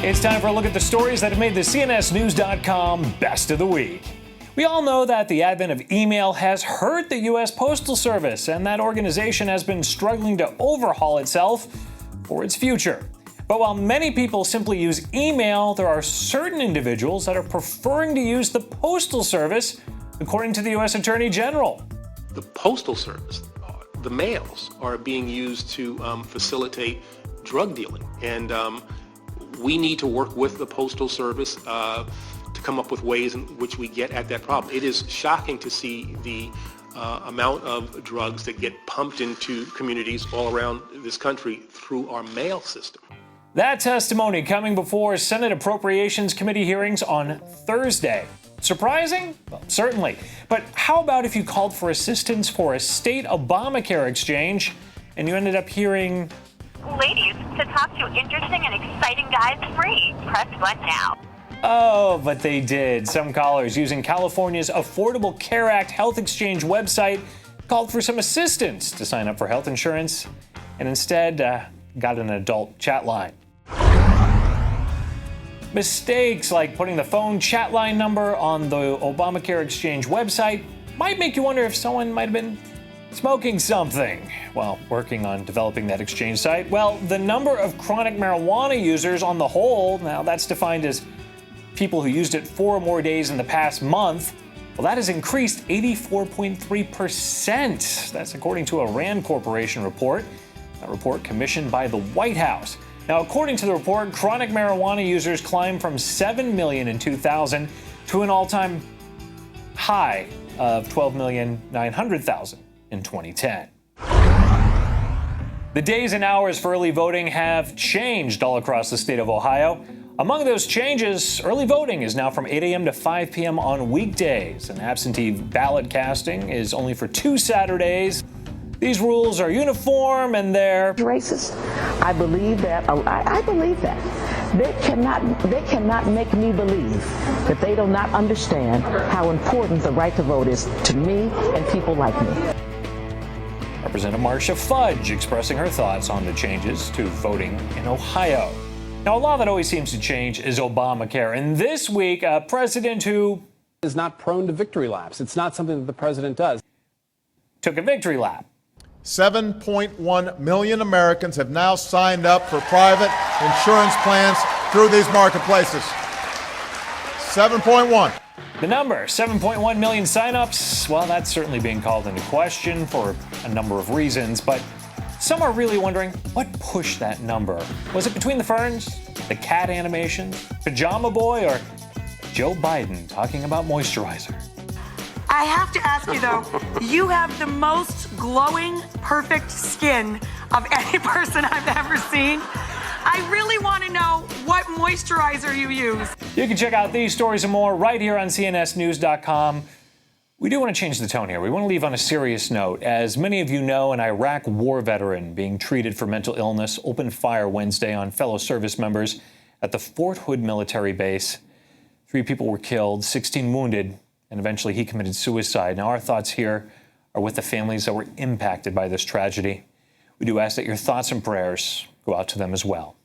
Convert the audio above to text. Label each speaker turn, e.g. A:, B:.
A: It's time for a look at the stories that have made the CNSnews.com Best of the Week. We all know that the advent of email has hurt the U.S. Postal Service, and that organization has been struggling to overhaul itself for its future. But while many people simply use email, there are certain individuals that are preferring to use the Postal Service, according to the U.S. Attorney General.
B: The Postal Service, the mails, are being used to facilitate drug dealing. And we need to work with the Postal Service to come up with ways in which we get at that problem. It is shocking to see the amount of drugs that get pumped into communities all around this country through our mail system.
A: That testimony coming before Senate Appropriations Committee hearings on Thursday. Surprising? Well, certainly. But how about if you called for assistance for a state Obamacare exchange and you ended up hearing,
C: "Ladies, to talk to interesting and exciting guys free. Press 1 now."
A: Oh, but they did. Some callers using California's Affordable Care Act Health Exchange website called for some assistance to sign up for health insurance and instead got an adult chat line. Mistakes like putting the phone chat line number on the Obamacare Exchange website might make you wonder if someone might have been smoking something while working on developing that exchange site. Well, the number of chronic marijuana users on the whole, now that's defined as people who used it 4 or more days in the past month, well, that has increased 84.3%. That's according to a Rand Corporation report, a report commissioned by the White House. Now, according to the report, chronic marijuana users climbed from 7 million in 2000 to an all-time high of 12,900,000 in 2010. The days and hours for early voting have changed all across the state of Ohio. Among those changes, early voting is now from 8 a.m. to 5 p.m. on weekdays, and absentee ballot casting is only for 2 Saturdays. These rules are uniform and they're
D: racist. I believe that. I believe that. They cannot make me believe that they do not understand how important the right to vote is to me and people like me.
A: Representative Marcia Fudge expressing her thoughts on the changes to voting in Ohio. Now, a law that always seems to change is Obamacare. And this week, a president who
E: is not prone to victory laps. It's not something that the president does.
A: Took a victory lap.
F: 7.1 million Americans have now signed up for private insurance plans through these marketplaces. 7.1.
A: The number, 7.1 million signups, well, that's certainly being called into question for a number of reasons, but some are really wondering what pushed that number. Was it Between the Ferns, the cat animation, Pajama Boy, or Joe Biden talking about moisturizer?
G: I have to ask you, though, you have the most glowing, perfect skin of any person I've ever seen. I really want to know what moisturizer you use.
A: You can check out these stories and more right here on CNSnews.com. We do want to change the tone here. We want to leave on a serious note. As many of you know, an Iraq war veteran being treated for mental illness opened fire Wednesday on fellow service members at the Fort Hood military base. 3 people were killed, 16 wounded, and eventually he committed suicide. Now, our thoughts here are with the families that were impacted by this tragedy. We do ask that your thoughts and prayers go out to them as well.